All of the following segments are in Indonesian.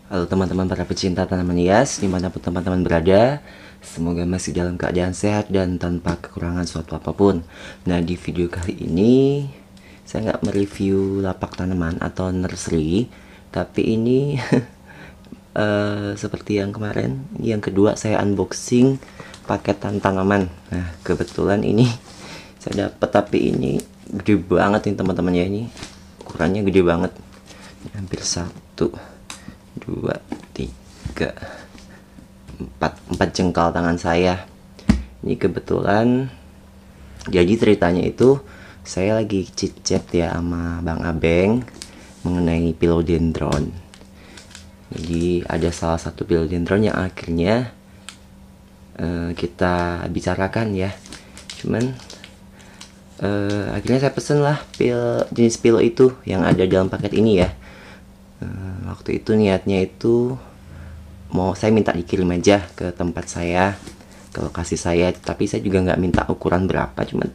Halo teman-teman para pecinta tanaman hias dimanapun teman-teman berada. Semoga masih dalam keadaan sehat dan tanpa kekurangan suatu apapun. Nah, di video kali ini saya nggak mereview lapak tanaman atau nursery, tapi ini seperti yang kemarin, yang kedua saya unboxing paketan tanaman. Nah, kebetulan ini saya dapat, tapi ini gede banget nih teman-teman ya. Ini ukurannya gede banget, hampir 1, 2, 3, 4 jengkal tangan saya. Ini kebetulan, jadi ceritanya itu saya lagi chit-chat ya sama Bang Abeng mengenai philodendron. Jadi ada salah satu philodendron yang akhirnya kita bicarakan ya. Cuman akhirnya saya pesen lah jenis philo itu yang ada dalam paket ini ya. Waktu itu niatnya itu mau saya minta dikirim aja ke tempat saya, ke lokasi saya, tapi saya juga nggak minta ukuran berapa, cuman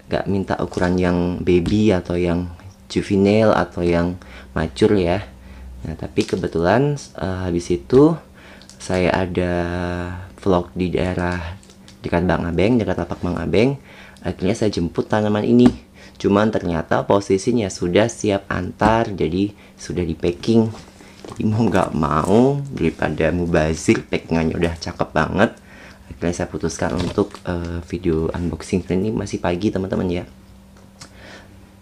nggak minta ukuran yang baby atau yang juvenile atau yang mature ya. Nah, tapi kebetulan habis itu saya ada vlog di daerah dekat Bang Abeng, dekat lapak Bang Abeng. Akhirnya saya jemput tanaman ini. Cuman ternyata posisinya sudah siap antar, jadi sudah di packing. Jadi mau nggak mau, daripada mubazir, packingannya udah cakep banget, akhirnya saya putuskan untuk video unboxing. Ini masih pagi teman-teman ya.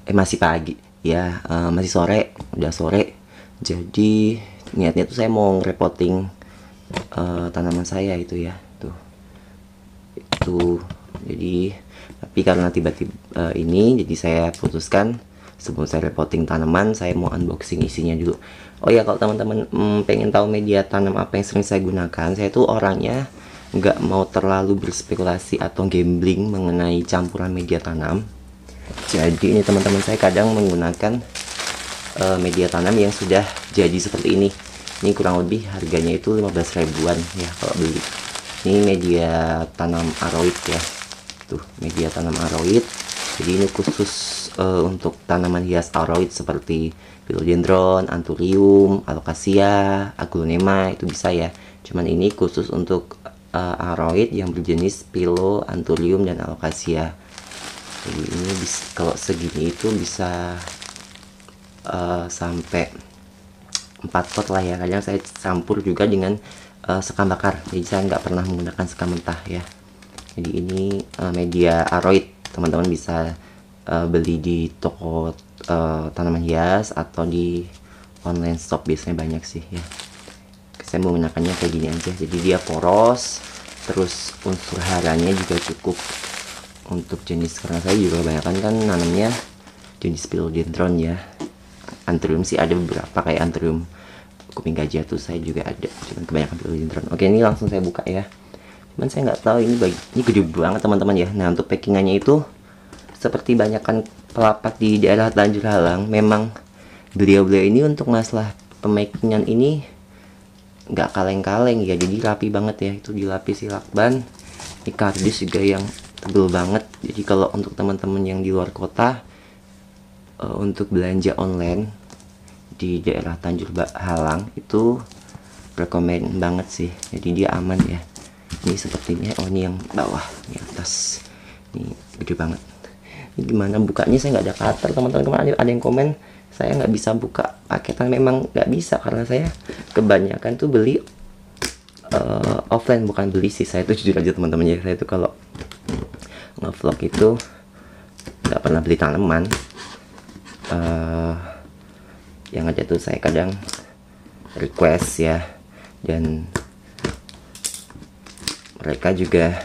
Masih pagi ya, masih sore, udah sore. Jadi niatnya tuh saya mau ngerepoting tanaman saya itu ya, tuh itu. Jadi tapi karena tiba-tiba ini, jadi saya putuskan sebelum saya repoting tanaman, saya mau unboxing isinya dulu. Oh ya, kalau teman-teman pengen tahu media tanam apa yang sering saya gunakan, saya tuh orangnya nggak mau terlalu berspekulasi atau gambling mengenai campuran media tanam. Jadi ini teman-teman, saya kadang menggunakan media tanam yang sudah jadi seperti ini. Ini kurang lebih harganya itu 15 ribuan ya kalau beli. Ini media tanam aroid ya, tuh media tanam aroid. Jadi ini khusus untuk tanaman hias aroid seperti philodendron, anthurium, alocasia, aglonema, itu bisa ya. Cuman ini khusus untuk aroid yang berjenis philo, anthurium, dan alocasia. Jadi ini kalau segini itu bisa sampai 4 pot lah ya. Kadang saya campur juga dengan sekam bakar, jadi saya nggak pernah menggunakan sekam mentah ya. Jadi ini media aroid, teman-teman bisa beli di toko tanaman hias atau di online shop, biasanya banyak sih ya. Saya menggunakannya kayak gini aja, jadi dia poros, terus unsur haranya juga cukup untuk jenis, karena saya juga kebanyakan kan nanamnya jenis philodendron ya. Anthurium sih ada beberapa, kayak anthurium kuping gajah tuh saya juga ada, cuman kebanyakan philodendron. Oke, ini langsung saya buka ya. Cuman saya nggak tahu ini ini gede banget teman-teman ya. Nah, untuk packingannya itu seperti banyakkan pelapak di daerah Tanjur Halang, memang beliau-beliau ini untuk masalah pemakingan ini nggak kaleng-kaleng ya. Jadi rapi banget ya, itu dilapisi lakban. Ini kardus juga yang tebel banget. Jadi kalau untuk teman-teman yang di luar kota untuk belanja online di daerah Tanjur Halang itu rekomend banget sih. Jadi dia aman ya. Ini sepertinya, oh ini yang bawah, ini atas, ini gede banget. Ini gimana bukanya, saya nggak ada cutter teman-teman. Kemarin ada yang komen saya nggak bisa buka paketan, memang nggak bisa karena saya kebanyakan tuh beli offline, bukan beli sih. Saya tuh jujur aja teman-teman ya, saya tuh kalau ngevlog itu nggak pernah beli tanaman. Yang ada tuh saya kadang request ya, dan mereka juga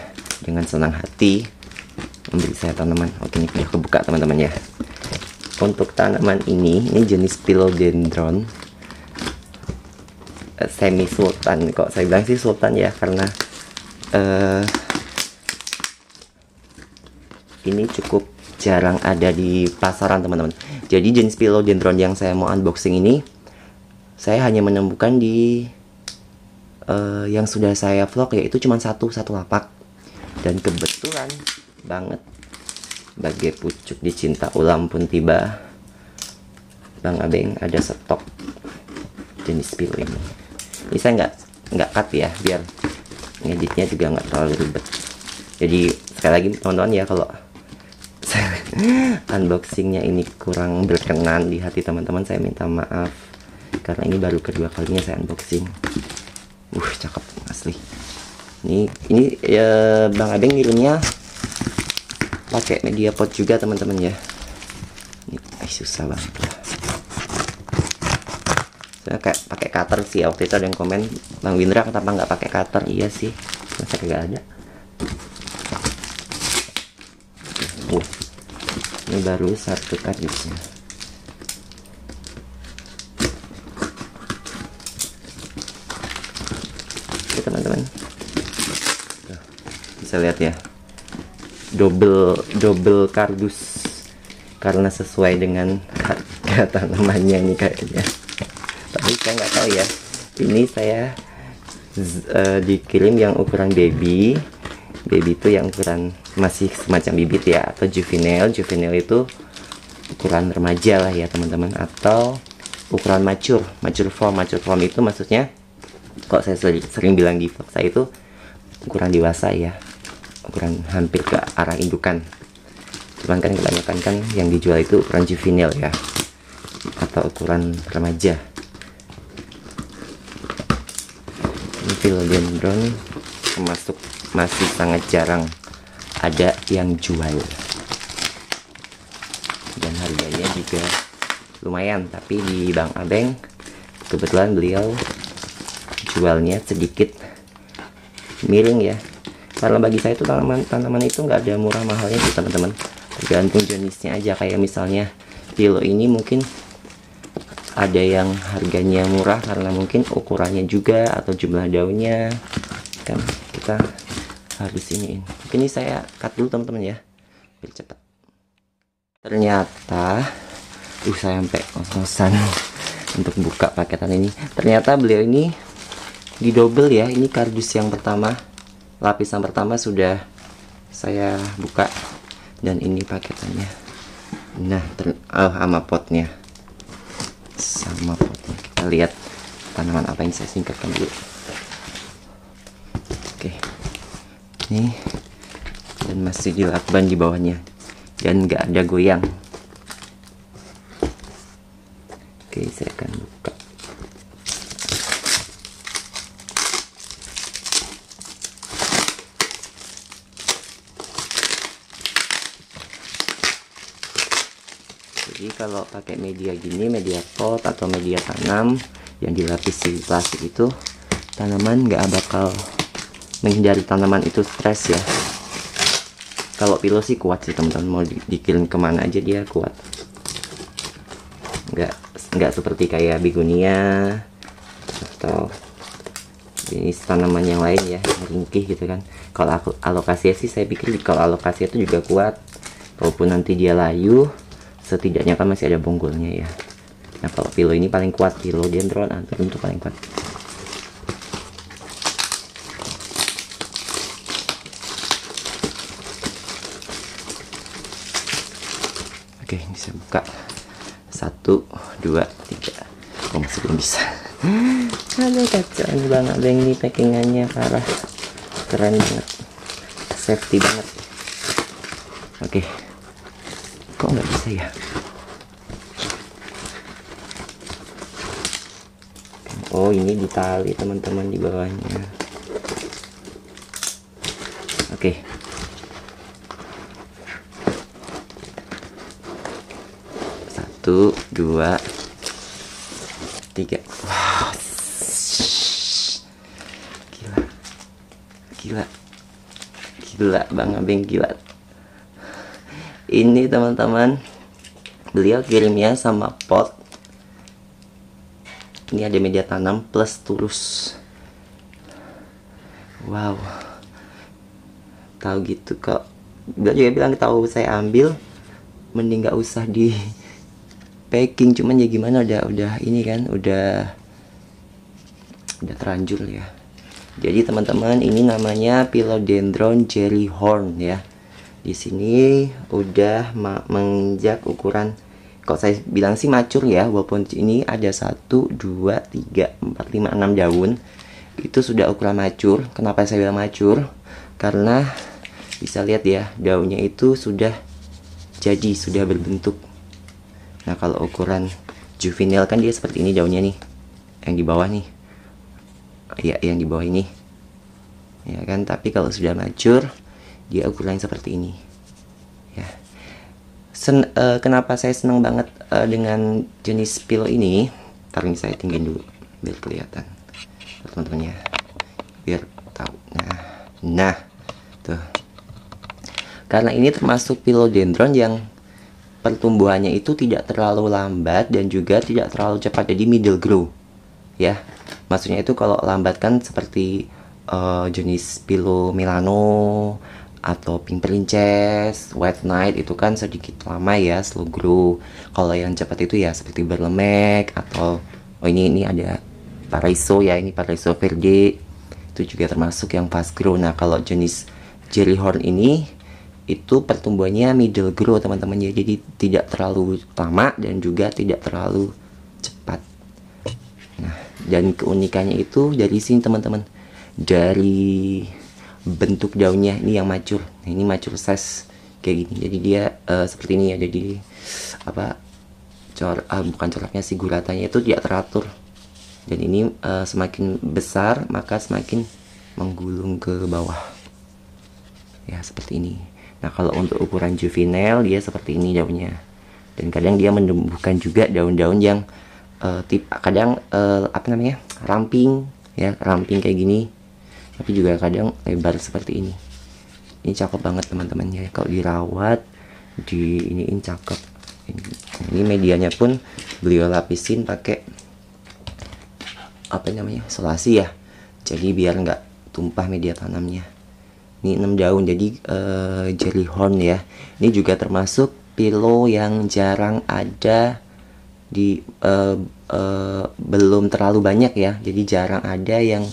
dengan senang hati memberi saya tanaman. Oke, ini udah kebuka teman-teman ya. Untuk tanaman ini jenis philodendron semi sultan. Kok saya bilang sih sultan ya, karena ini cukup jarang ada di pasaran teman-teman. Jadi jenis philodendron yang saya mau unboxing ini saya hanya menemukan di yang sudah saya vlog, yaitu cuma satu lapak. Dan kebetulan banget, bagai pucuk dicinta ulam pun tiba, Bang Abeng ada stok. jenis pillow ini. Ini saya nggak cut ya, biar ngeditnya juga nggak terlalu ribet. Jadi sekali lagi teman-teman ya, kalau unboxingnya ini kurang berkenan di hati teman-teman, saya minta maaf, karena ini baru kedua kalinya saya unboxing. Cakep asli. Ini ya, Bang Abeng ngirimnya pakai media pot juga teman-teman ya. Ini susah banget lah. Saya kayak pakai cutter sih. Waktu itu ada yang komen, Bang Windra kenapa nggak pakai cutter? Iya sih, masa kagak ada. Ini baru satu kardusnya. Oke teman-teman, bisa lihat ya, double kardus, karena sesuai dengan harga tanamannya ini kayaknya. Tapi saya nggak tahu ya, ini saya dikirim yang ukuran baby itu yang ukuran masih semacam bibit ya, atau juvenile itu ukuran remaja lah ya teman-teman, atau ukuran mature form itu maksudnya, kok saya sering bilang di vlog saya itu ukuran dewasa ya, ukuran hampir ke arah indukan. Cuman kan kebanyakan kan yang dijual itu ukuran juvenile ya, atau ukuran remaja. Ini philodendron termasuk masih sangat jarang ada yang jual, dan harganya juga lumayan. Tapi di Bang Abeng kebetulan beliau jualnya sedikit miring ya, karena bagi saya itu tanaman itu nggak ada murah mahalnya sih teman-teman, tergantung jenisnya aja. Kayak misalnya pillow ini mungkin ada yang harganya murah karena mungkin ukurannya juga atau jumlah daunnya kan, kita harus iniin. Ini saya cut dulu teman-teman ya, biar cepat. Ternyata saya sampai ngos-ngosan untuk buka paketan ini. Ternyata beliau ini di double ya. Ini kardus yang pertama, lapisan pertama sudah saya buka, dan ini paketannya. Nah, sama potnya, kita lihat tanaman apa yang saya singkatkan dulu. Oke, ini dan masih dilakban di bawahnya, dan nggak ada goyang. Oke, saya akan buka. Jadi kalau pakai media gini, media pot atau media tanam yang dilapisi plastik itu, tanaman nggak bakal menghindari tanaman itu stres ya. Kalau pillow sih kuat sih teman-teman, mau dikirim kemana aja dia kuat. Nggak seperti kayak begonia atau jenis tanaman yang lain ya, ringkih gitu kan. Kalau alokasi sih saya pikir kalau alokasi itu juga kuat, walaupun nanti dia layu, setidaknya kan masih ada bonggolnya ya. Nah kalau pillow ini paling kuat, philodendron antrum itu paling kuat. Oke, bisa buka. 1, 2, 3. Oh, masih belum bisa. Aduh, kacau ini Bang Abeng, ini packingannya parah, keren banget, safety banget. Oke, kok nggak bisa ya? Oh, ini ditali teman-teman di bawahnya. Oke. Satu, 2, 3. Wow, gila Bang Abeng, gila. Ini teman-teman, beliau kirimnya sama pot. Ini ada media tanam plus tulus. Wow, tahu gitu kok. Beliau juga bilang tahu saya ambil, mending nggak usah di packing. Cuman ya gimana, udah ini kan, udah terlanjur ya. Jadi teman-teman, ini namanya philodendron jellyhorn ya. Di sini udah menginjak ukuran Kalau saya bilang sih macur ya, walaupun ini ada 1, 2, 3, 4, 5, 6 daun. Itu sudah ukuran macur. Kenapa saya bilang macur? Karena bisa lihat ya, daunnya itu sudah jadi, sudah berbentuk. Nah, kalau ukuran juvenile kan dia seperti ini daunnya nih. Yang di bawah nih. Ya, yang di bawah ini. Ya kan, tapi kalau sudah macur, dia ukurannya seperti ini. Ya. Kenapa saya senang banget dengan jenis pilo ini? Ntar ini saya tinggiin dulu biar kelihatan teman-teman ya, biar tahu. Nah tuh, karena ini termasuk philodendron yang pertumbuhannya itu tidak terlalu lambat dan juga tidak terlalu cepat, jadi middle grow ya. Maksudnya itu kalau lambat kan seperti jenis Philo Milano atau Pink Princess, White Knight itu kan sedikit lama ya, slow grow. Kalau yang cepat itu ya seperti Berlemek atau ini ada Paraiso ya, ini Paraiso Verde itu juga termasuk yang fast grow. Nah, kalau jenis Jellyhorn ini itu pertumbuhannya middle grow teman-teman ya, jadi tidak terlalu lama dan juga tidak terlalu cepat. Nah, dan keunikannya itu dari sini teman-teman, dari bentuk daunnya ini yang macur. Nah, ini macur size kayak gini, jadi dia seperti ini ya, jadi apa, bukan coraknya sih, guratanya itu tidak teratur, dan ini semakin besar maka semakin menggulung ke bawah ya, seperti ini. Nah, kalau untuk ukuran juvenile dia seperti ini daunnya, dan kadang dia menumbuhkan juga daun-daun yang kadang apa namanya, ramping ya, ramping kayak gini, tapi juga kadang lebar seperti ini. Ini cakep banget teman-teman ya, kalau dirawat di iniin cakep. Ini medianya pun beliau lapisin pakai apa namanya, solasi ya, jadi biar nggak tumpah media tanamnya. Ini 6 daun, jadi Jellyhorn ya. Ini juga termasuk pilo yang jarang ada di belum terlalu banyak ya, jadi jarang ada yang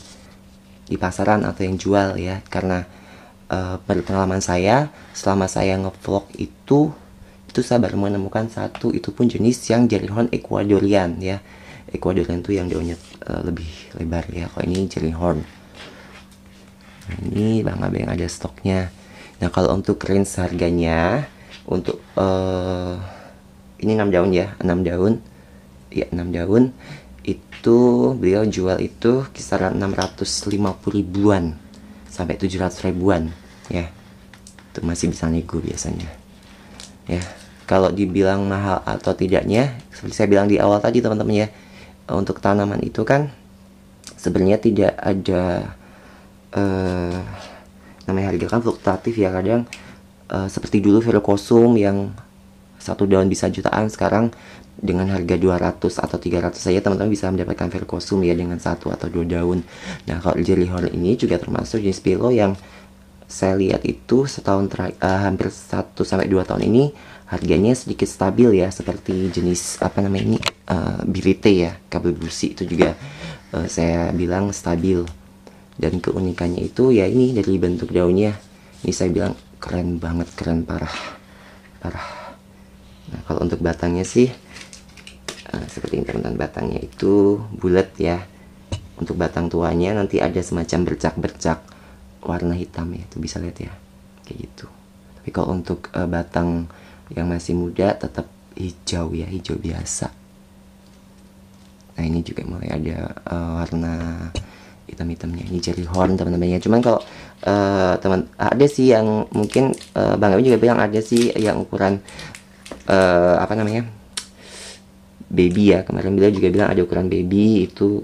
di pasaran atau yang jual ya, karena pengalaman saya selama saya ngevlog itu saya baru menemukan satu, itu pun jenis yang Jellyhorn Ecuadorian ya. Ecuadorian itu yang daunnya lebih lebar ya. Kalau ini Jellyhorn, nah, ini Bang Abe yang ada stoknya. Nah, kalau untuk range harganya, untuk ini 6 daun ya, 6 daun ya, 6 daun itu beliau jual itu kisaran 650 ribuan sampai 700 ribuan ya. Itu masih bisa nego biasanya ya. Kalau dibilang mahal atau tidaknya, seperti saya bilang di awal tadi teman-teman ya, untuk tanaman itu kan sebenarnya tidak ada namanya harga kan fluktuatif ya. Kadang seperti dulu Velocosum yang satu daun bisa jutaan, sekarang dengan harga 200 atau 300 saja teman-teman bisa mendapatkan Velocosum ya, dengan 1 atau 2 daun. Nah, kalau Jellyhorn ini juga termasuk jenis pilo yang saya lihat itu setahun hampir 1 sampai 2 tahun ini harganya sedikit stabil ya, seperti jenis apa namanya ini, Birite ya, kabel busi itu juga saya bilang stabil. Dan keunikannya itu ya ini dari bentuk daunnya, ini saya bilang keren banget, keren parah. Nah, kalau untuk batangnya sih seperti ini teman-teman, batangnya itu bulat ya. Untuk batang tuanya nanti ada semacam bercak-bercak warna hitam ya, itu bisa lihat ya, kayak gitu. Tapi kalau untuk batang yang masih muda tetap hijau ya, hijau biasa. Nah, ini juga mulai ada warna hitam-hitamnya, ini Jellyhorn teman-teman ya. Cuman kalau teman ada sih yang mungkin Bang Abi juga bilang ada sih yang ukuran apa namanya, baby ya. Kemarin beliau juga bilang ada ukuran baby, itu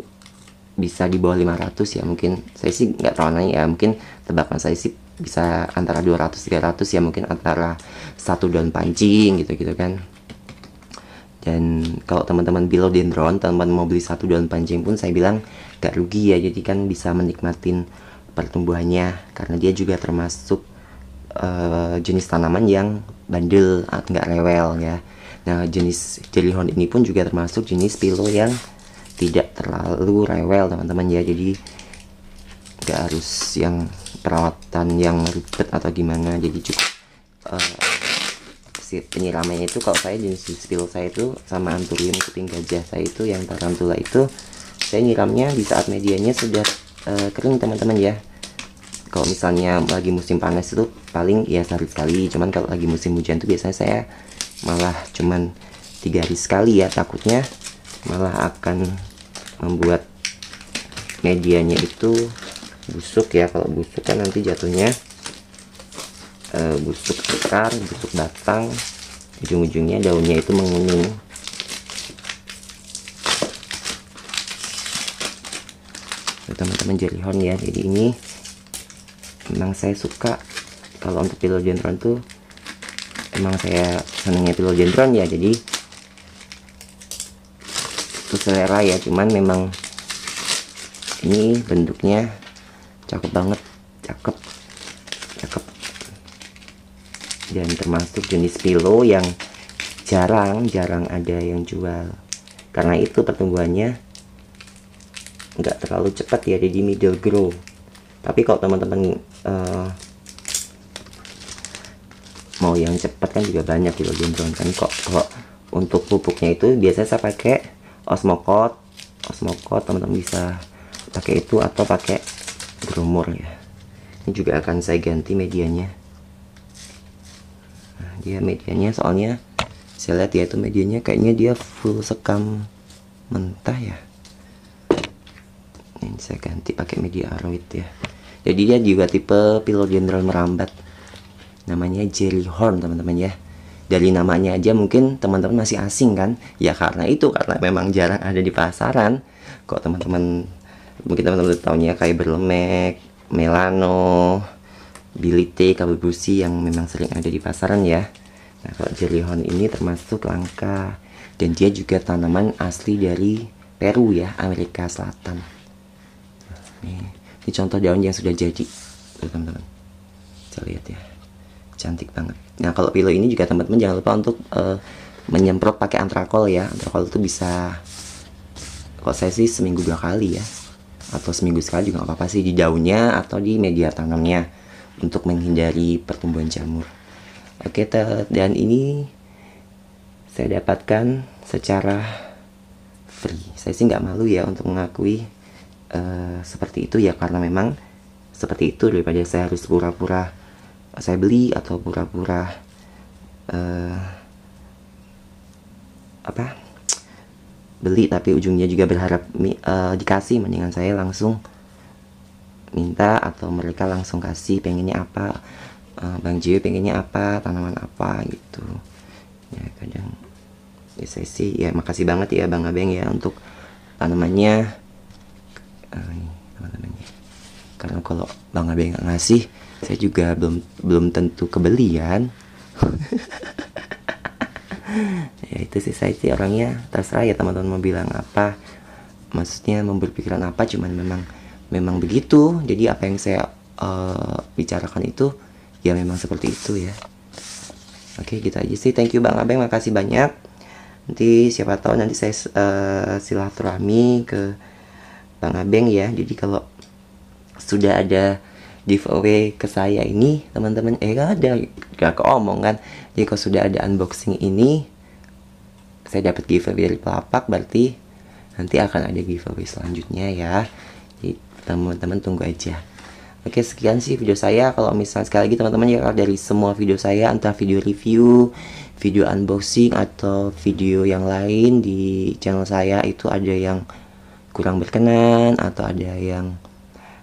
bisa di bawah 500 ya. Mungkin saya sih nggak terlalu nanya ya, mungkin tebakan saya sih bisa antara 200-300 ya, mungkin antara satu daun pancing gitu kan. Dan kalau teman-teman philodendron, teman-teman mau beli satu daun pancing pun saya bilang gak rugi ya, jadi kan bisa menikmatin pertumbuhannya, karena dia juga termasuk jenis tanaman yang bandel, nggak rewel ya. Nah, jenis Jellyhorn ini pun juga termasuk jenis pilo yang tidak terlalu rewel teman-teman ya, jadi nggak harus yang perawatan yang ribet atau gimana, jadi cukup hasil penyiramannya itu, kalau saya jenis spilo saya itu sama Anthurium kuping gajah saya itu yang tarantula itu, saya nyiramnya di saat medianya sudah kering teman-teman ya. Kalau misalnya lagi musim panas itu paling ya sehari sekali, cuman kalau lagi musim hujan itu biasanya saya malah cuman 3 hari sekali ya, takutnya malah akan membuat medianya itu busuk ya. Kalau busuk kan nanti jatuhnya busuk akar, busuk batang, ujung-ujungnya daunnya itu menguning. Teman-teman jellyhorn ya, jadi ini memang saya suka. Kalau untuk philodendron tuh emang saya senangnya philodendron ya, jadi itu selera ya. Cuman memang ini bentuknya cakep banget, cakep dan termasuk jenis philo yang jarang ada yang jual, karena itu pertumbuhannya nggak terlalu cepat ya, jadi middle grow. Tapi kalau teman-teman mau yang cepat kan juga banyak philodendron kan. Kok kalau untuk pupuknya itu biasanya saya pakai Osmocote, teman-teman bisa pakai itu atau pakai Growmore ya. Ini juga akan saya ganti medianya. Nah, dia medianya soalnya saya lihat ya, itu medianya kayaknya dia full sekam mentah ya. Ini saya ganti pakai media aroid ya. Jadi dia juga tipe philodendron merambat, namanya jellyhorn teman-teman ya. Dari namanya aja mungkin teman-teman masih asing kan ya, karena memang jarang ada di pasaran. Kok teman-teman mungkin teman-teman tahunya kayak berlemek, melano, bilite, kabubusi yang memang sering ada di pasaran ya. Nah, kalau jellyhorn ini termasuk langka, dan dia juga tanaman asli dari Peru ya, Amerika Selatan. Ini contoh daun yang sudah jadi teman-teman, bisa lihat ya, cantik banget. Nah, kalau philo ini juga teman-teman jangan lupa untuk menyemprot pakai antrakol ya. Antrakol itu bisa, kalau saya sih seminggu 2 kali ya, atau seminggu sekali juga nggak apa-apa sih, di daunnya atau di media tanamnya, untuk menghindari pertumbuhan jamur. Oke, dan ini saya dapatkan secara free. Saya sih nggak malu ya untuk mengakui seperti itu ya, karena memang seperti itu, daripada saya harus pura-pura saya beli atau pura-pura beli tapi ujungnya juga berharap dikasih. Mendingan saya langsung minta atau mereka langsung kasih, pengennya apa, Bang J pengennya apa, tanaman apa gitu ya. Kadang ya saya sih ya makasih banget ya Bang Abeng ya untuk tanamannya. Teman-teman ya, karena kalau Bang Abeng nggak ngasih, saya juga belum tentu kebelian. Ya itu sih, saya sih orangnya terserah ya teman-teman mau bilang apa, maksudnya mau berpikiran apa, cuman memang begitu. Jadi apa yang saya bicarakan itu ya memang seperti itu ya. Oke, gitu aja sih. Thank you Bang Abeng, makasih banyak. Nanti siapa tahu nanti saya silaturahmi ke Bang Abeng ya. Jadi kalau sudah ada giveaway ke saya ini teman-teman, gak keomong kan. Jadi kalau sudah ada unboxing ini, saya dapat giveaway dari Pelapak, berarti nanti akan ada giveaway selanjutnya ya. Jadi teman-teman tunggu aja. Oke, sekian sih video saya. Kalau misalnya sekali lagi teman-teman ya, dari semua video saya, entah video review, video unboxing, atau video yang lain di channel saya, itu ada yang kurang berkenan atau ada yang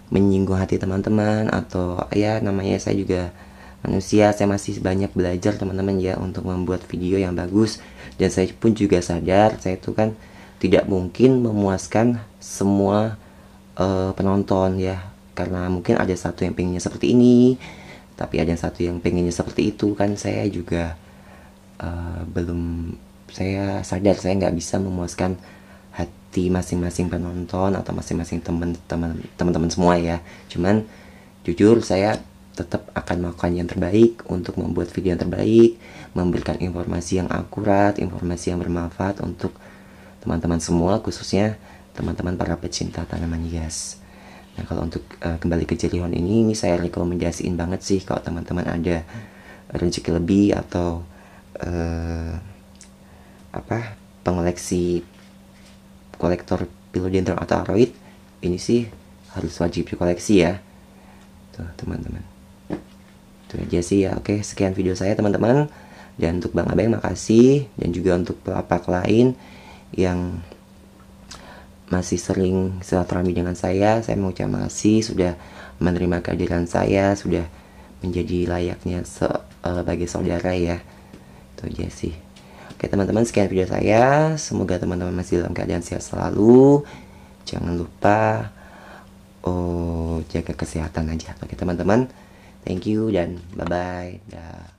menyinggung hati teman-teman, atau ya namanya saya juga manusia, saya masih banyak belajar teman-teman ya untuk membuat video yang bagus. Dan saya pun juga sadar saya itu kan tidak mungkin memuaskan semua penonton ya, karena mungkin ada satu yang pengennya seperti ini, tapi ada satu yang pengennya seperti itu kan. Saya juga saya sadar saya nggak bisa memuaskan hati masing-masing penonton atau masing-masing teman-teman semua ya. Cuman jujur saya tetap akan melakukan yang terbaik untuk membuat video yang terbaik, memberikan informasi yang akurat, informasi yang bermanfaat untuk teman-teman semua, khususnya teman-teman para pecinta tanaman hias. Nah, kalau untuk kembali ke jellyhorn ini saya rekomendasiin banget sih, kalau teman-teman ada rezeki lebih atau pengoleksi kolektor Philodendron atau aroid, ini sih harus wajib dikoleksi ya. Tuh teman-teman, itu aja sih ya. Oke, sekian video saya teman-teman. Dan untuk Bang Abeng makasih, dan juga untuk pelapak lain yang masih sering silaturahmi dengan saya mau ucapkan makasih sudah menerima kehadiran saya, sudah menjadi layaknya sebagai saudara ya. Itu aja sih. Oke teman-teman, sekian video saya. Semoga teman-teman masih dalam keadaan sehat selalu. Jangan lupa jaga kesehatan aja. Oke teman-teman, thank you dan bye-bye. Dah.